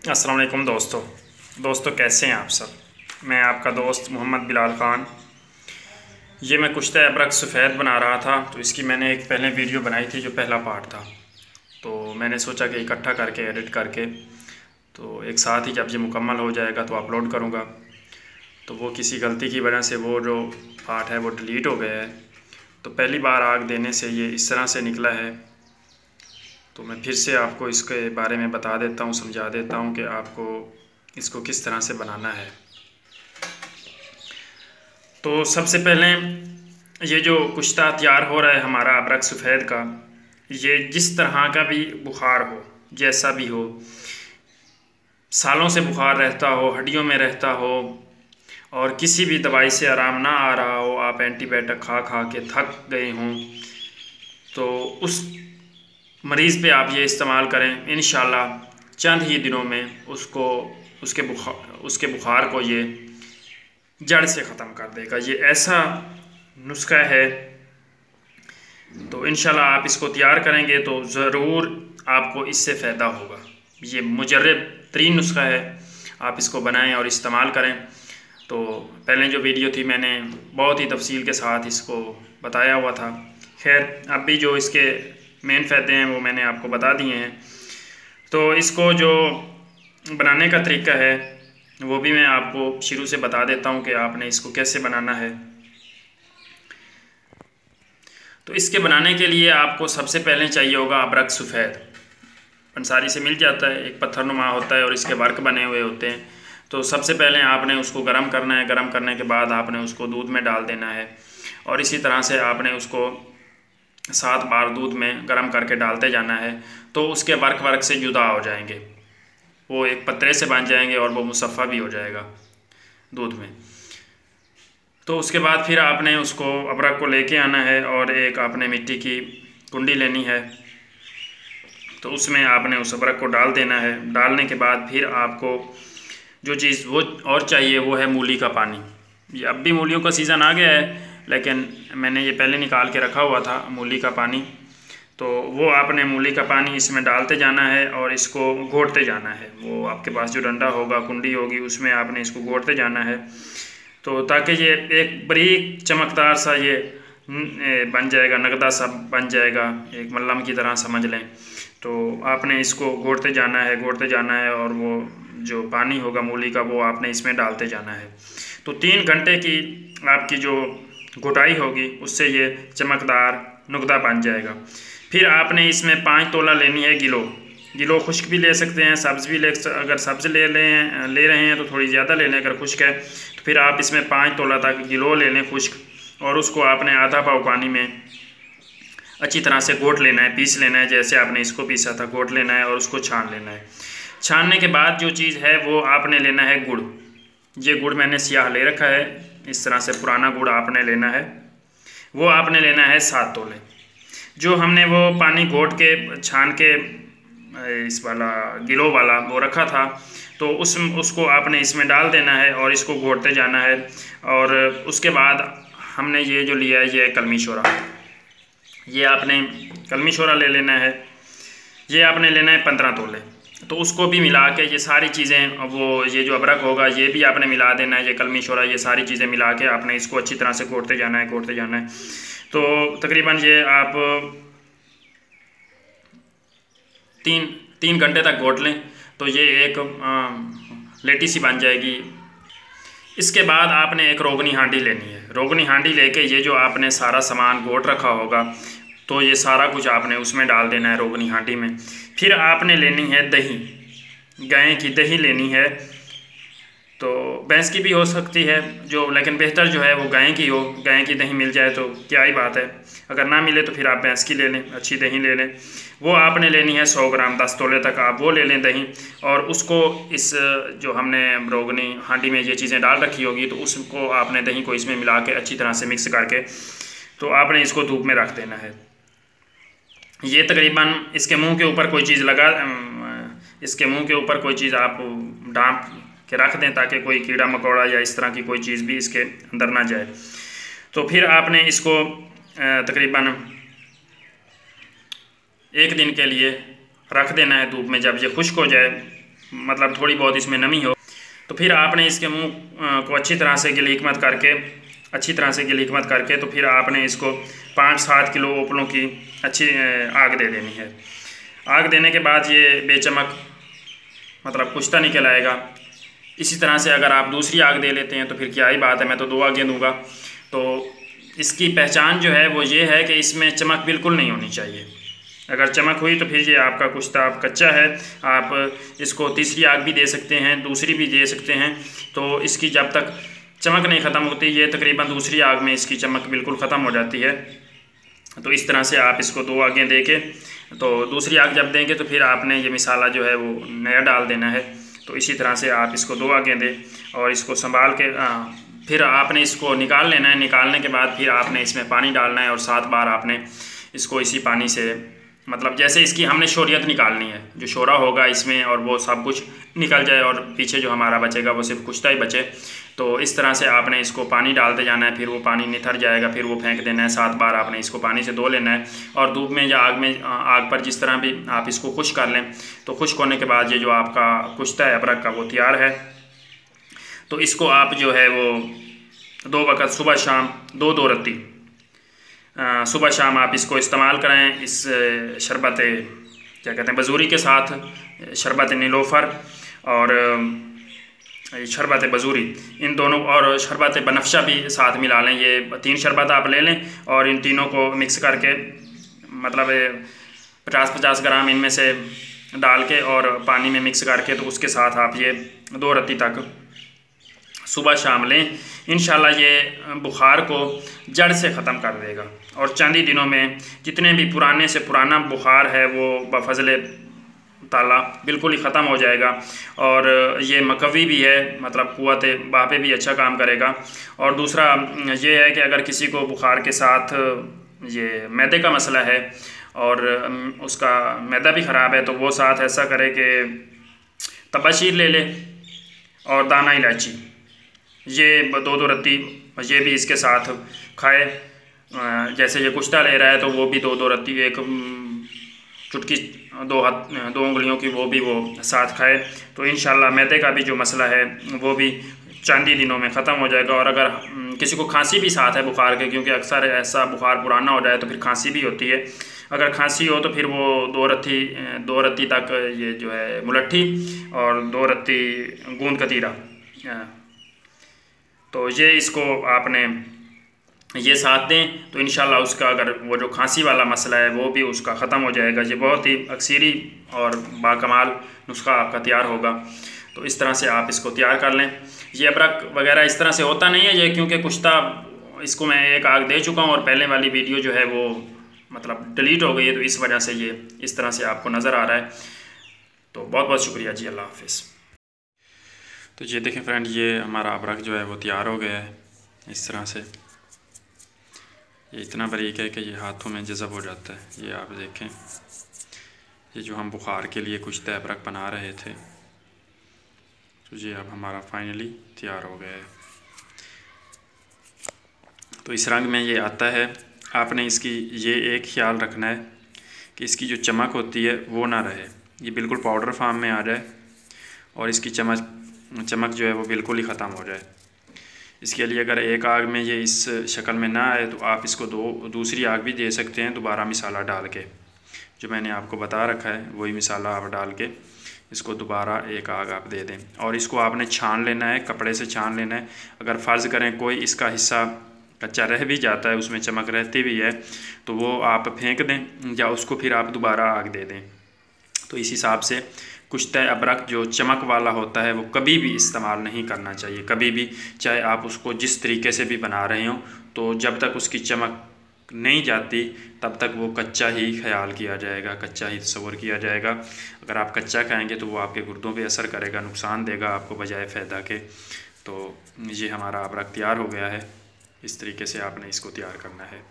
अस्सलाम वालेकुम दोस्तों कैसे हैं आप सब। मैं आपका दोस्त मोहम्मद बिलाल ख़ान। ये मैं कुश्ता अबरक सफ़ेद बना रहा था, तो इसकी मैंने एक पहले वीडियो बनाई थी जो पहला पार्ट था। तो मैंने सोचा कि इकट्ठा करके एडिट करके तो एक साथ ही जब ये मुकम्मल हो जाएगा तो अपलोड करूँगा। तो वो किसी गलती की वजह से वो जो पार्ट है वो डिलीट हो गया है। तो पहली बार आग देने से ये इस तरह से निकला है। तो मैं फिर से आपको इसके बारे में बता देता हूँ, समझा देता हूँ कि आपको इसको किस तरह से बनाना है। तो सबसे पहले ये जो कुश्ता तैयार हो रहा है हमारा अबरक सफ़ेद का, ये जिस तरह का भी बुखार हो, जैसा भी हो, सालों से बुखार रहता हो, हड्डियों में रहता हो और किसी भी दवाई से आराम ना आ रहा हो, आप एंटीबायोटिक खा खा के थक गए हों, तो उस मरीज़ पे आप ये इस्तेमाल करें। इंशाल्लाह चंद ही दिनों में उसके बुखार को ये जड़ से ख़त्म कर देगा। ये ऐसा नुस्खा है। तो इंशाल्लाह आप इसको तैयार करेंगे तो ज़रूर आपको इससे फ़ायदा होगा। ये मुजर्रब तरीन नुस्खा है, आप इसको बनाएं और इस्तेमाल करें। तो पहले जो वीडियो थी मैंने बहुत ही तफसील के साथ इसको बताया हुआ था। खैर अब भी जो इसके मेन फ़ायदे हैं वो मैंने आपको बता दिए हैं। तो इसको जो बनाने का तरीका है वो भी मैं आपको शुरू से बता देता हूँ कि आपने इसको कैसे बनाना है। तो इसके बनाने के लिए आपको सबसे पहले चाहिए होगा अबरक सफ़ेद। पंसारी से मिल जाता है, एक पत्थरनुमा होता है और इसके वर्क बने हुए होते हैं। तो सबसे पहले आपने उसको गर्म करना है। गर्म करने के बाद आपने उसको दूध में डाल देना है और इसी तरह से आपने उसको 7 बार दूध में गर्म करके डालते जाना है। तो उसके वर्क से जुदा हो जाएंगे, वो एक पतरे से बन जाएंगे और वो मुसफ़ा भी हो जाएगा दूध में। तो उसके बाद फिर आपने उसको अबरक को लेके आना है और एक आपने मिट्टी की कुंडी लेनी है। तो उसमें आपने उस अबरक को डाल देना है। डालने के बाद फिर आपको जो चीज़ वो और चाहिए वो है मूली का पानी। ये अब भी मूलियों का सीज़न आ गया है, लेकिन मैंने ये पहले निकाल के रखा हुआ था मूली का पानी। तो वो आपने मूली का पानी इसमें डालते जाना है और इसको घोटते जाना है। वो आपके पास जो डंडा होगा, कुंडी होगी, उसमें आपने इसको घोटते जाना है। तो ताकि ये एक बारीक चमकदार सा ये बन जाएगा, नगदा सा बन जाएगा, एक मल्लम की तरह समझ लें। तो आपने इसको घोटते जाना है और वो जो पानी होगा मूली का वो आपने इसमें डालते जाना है। तो 3 घंटे की आपकी जो घुटाई होगी उससे ये चमकदार नुकदा बन जाएगा। फिर आपने इसमें 5 तोला लेनी है गिलो खुश्क भी ले सकते हैं, सब्ज़ भी अगर सब्ज़ ले रहे हैं तो थोड़ी ज़्यादा ले लें। अगर खुश्क है तो फिर आप इसमें 5 तोला तक गिलो ले लें खुश्क, और उसको आपने आधा पाव पानी में अच्छी तरह से घोट लेना है, पीस लेना है। जैसे आपने इसको पीसा था घोट लेना है और उसको छान लेना है। छानने के बाद जो चीज़ है वो आपने लेना है गुड़। ये गुड़ मैंने स्याह ले रखा है, इस तरह से पुराना गुड़ आपने लेना है। वो आपने लेना है 7 तोले। जो हमने वो पानी घोट के छान के इस वाला गिलो वाला वो रखा था, तो उसको आपने इसमें डाल देना है और इसको घोटते जाना है। और उसके बाद हमने ये जो लिया है ये है कलमी शोरा। ये आपने कलमी शोरा ले लेना है। ये आपने लेना है 15 तोले। तो उसको भी मिला के ये सारी चीज़ें, वो ये जो अबरक होगा ये भी आपने मिला देना है, ये कलमी शोरा, ये सारी चीज़ें मिला के आपने इसको अच्छी तरह से घोटते जाना है। तो तकरीबन ये आप 3 घंटे तक घोट लें तो ये एक लेटी सी बन जाएगी। इसके बाद आपने एक रोगनी हांडी लेनी है। रोगनी हांडी लेके ये जो आपने सारा सामान घोट रखा होगा तो ये सारा कुछ आपने उसमें डाल देना है रोगनी हांडी में। फिर आपने लेनी है दही, गाय की दही लेनी है। तो भैंस की भी हो सकती है जो, लेकिन बेहतर जो है वो गाय की हो। गाय की दही मिल जाए तो क्या ही बात है, अगर ना मिले तो फिर आप भैंस की ले लें, अच्छी दही ले लें। वो आपने लेनी है 100 ग्राम, 10 तोले तक आप वो ले लें दही। और उसको इस जो हमने रोगनी हांडी में ये चीज़ें डाल रखी होगी तो उसको आपने दही को इसमें मिला के अच्छी तरह से मिक्स करके तो आपने इसको धूप में रख देना है। ये तकरीबन इसके मुंह के ऊपर कोई चीज़ आप ढाँप के रख दें ताकि कोई कीड़ा मकोड़ा या इस तरह की कोई चीज़ भी इसके अंदर ना जाए। तो फिर आपने इसको तकरीबन 1 दिन के लिए रख देना है धूप में। जब ये खुश्क हो जाए मतलब थोड़ी बहुत इसमें नमी हो, तो फिर आपने इसके मुंह को अच्छी तरह से गिल-हिकमत करके तो फिर आपने इसको 5-7 किलो उपलों की अच्छी आग दे देनी है। आग देने के बाद ये बेचमक मतलब कुश्ता निकल आएगा। इसी तरह से अगर आप दूसरी आग दे लेते हैं तो फिर क्या ही बात है, मैं तो 2 आगें दूंगा। तो इसकी पहचान जो है वो ये है कि इसमें चमक बिल्कुल नहीं होनी चाहिए। अगर चमक हुई तो फिर ये आपका कुश्ता आप कच्चा है। आप इसको तीसरी आग भी दे सकते हैं, दूसरी भी दे सकते हैं। तो इसकी जब तक चमक नहीं ख़त्म होती, ये तकरीबन दूसरी आग में इसकी चमक बिल्कुल ख़त्म हो जाती है। तो इस तरह से आप इसको 2 आगें दे के, तो दूसरी आग जब देंगे तो फिर आपने ये मसाला जो है वो नया डाल देना है। तो इसी तरह से आप इसको 2 आगें दें और इसको संभाल के फिर आपने इसको निकाल लेना है। निकालने के बाद फिर आपने इसमें पानी डालना है और 7 बार आपने इसको इसी पानी से, मतलब जैसे इसकी हमने शोरियत निकालनी है, जो शोरा होगा इसमें और वो सब कुछ निकल जाए और पीछे जो हमारा बचेगा वो सिर्फ कुश्ता ही बचे। तो इस तरह से आपने इसको पानी डालते जाना है, फिर वो पानी निथर जाएगा, फिर वो फेंक देना है। 7 बार आपने इसको पानी से धो लेना है और धूप में या आग पर जिस तरह भी आप इसको खुश्क कर लें। तो खुश्क होने के बाद ये जो आपका कुश्ता है अबरक का वो तैयार है। तो इसको आप जो है वो 2 वक़्त सुबह शाम 2-2 रत्ती सुबह शाम आप इसको इस्तेमाल करें। इस शरबत क्या कहते हैं बजूरी के साथ, शरबत नीलोफ़र और शरबत बजूरी, इन दोनों, और शरबत बनफ्शा भी साथ मिला लें। ये 3 शरबत आप ले लें और इन तीनों को मिक्स करके मतलब 50-50 ग्राम इनमें से डाल के और पानी में मिक्स करके तो उसके साथ आप ये 2 रत्ती तक सुबह शाम लें। इंशाल्लाह ये बुखार को जड़ से ख़त्म कर देगा और चंद ही दिनों में जितने भी पुराने से पुराना बुखार है वो बफज़ल ताला बिल्कुल ही ख़त्म हो जाएगा। और ये मकवी भी है, मतलब क़ुव्वत बाह पे भी अच्छा काम करेगा। और दूसरा ये है कि अगर किसी को बुखार के साथ ये मैदे का मसला है और उसका मैदा भी ख़राब है, तो वो साथ ऐसा करे कि तबाशीर ले ले और दाना इलायची, ये 2-2 रत्ती ये भी इसके साथ खाए। जैसे ये कुश्ता ले रहा है तो वो भी 2-2 रत्ती, एक चुटकी 2 उंगलियों की वो भी वो साथ खाए। तो इंशाल्लाह मैदे का भी जो मसला है वो भी चंद ही दिनों में ख़त्म हो जाएगा। और अगर किसी को खांसी भी साथ है बुखार के, क्योंकि अक्सर ऐसा बुखार पुराना हो जाए तो फिर खांसी भी होती है, अगर खांसी हो तो फिर वो 2 रत्ती तक ये जो है मुलट्ठी और 2 रत्ती गूंद कतीरा, तो ये इसको आपने ये साथ दें तो इंशाल्लाह उसका अगर वो जो खांसी वाला मसला है वो भी उसका ख़त्म हो जाएगा। ये बहुत ही अक्सरी और बाकमाल नुस्खा आपका तैयार होगा। तो इस तरह से आप इसको तैयार कर लें। ये अबरक वगैरह इस तरह से होता नहीं है ये, क्योंकि कुश्ता इसको मैं 1 आग दे चुका हूँ और पहले वाली वीडियो जो है वो मतलब डिलीट हो गई है, तो इस वजह से ये इस तरह से आपको नज़र आ रहा है। तो बहुत बहुत शुक्रिया जी, अल्लाह हाफिज़। तो ये देखें फ्रेंड, ये हमारा अबरक जो है वो तैयार हो गया है। इस तरह से ये इतना बारीक है कि ये हाथों में जज़ब हो जाता है। ये आप देखें, ये जो हम बुखार के लिए कुश्ता अबरक बना रहे थे, तो ये अब हमारा फाइनली तैयार हो गया है। तो इस रंग में ये आता है। आपने इसकी ये एक ख्याल रखना है कि इसकी जो चमक होती है वो ना रहे, ये बिल्कुल पाउडर फार्म में आ जाए और इसकी चमक जो है वो बिल्कुल ही ख़त्म हो जाए। इसके लिए अगर 1 आग में ये इस शक्ल में ना आए तो आप इसको दूसरी आग भी दे सकते हैं, दोबारा मसाला डाल के, जो मैंने आपको बता रखा है वही मसाला आप डाल के इसको दोबारा 1 आग आप दे दें। और इसको आपने छान लेना है, कपड़े से छान लेना है। अगर फ़र्ज़ करें कोई इसका हिस्सा कच्चा रह भी जाता है, उसमें चमक रहती भी है, तो वो आप फेंक दें या उसको फिर आप दोबारा आग दे दें। तो इस हिसाब से कुश्ता अबरक जो चमक वाला होता है वो कभी भी इस्तेमाल नहीं करना चाहिए, कभी भी, चाहे आप उसको जिस तरीके से भी बना रहे हों। तो जब तक उसकी चमक नहीं जाती तब तक वो कच्चा ही ख्याल किया जाएगा, कच्चा ही तस्वर किया जाएगा। अगर आप कच्चा खाएंगे तो वो आपके गुर्दों पे असर करेगा, नुकसान देगा आपको बजाय फ़ायदा के। तो ये हमारा अबरक तैयार हो गया है। इस तरीके से आपने इसको तैयार करना है।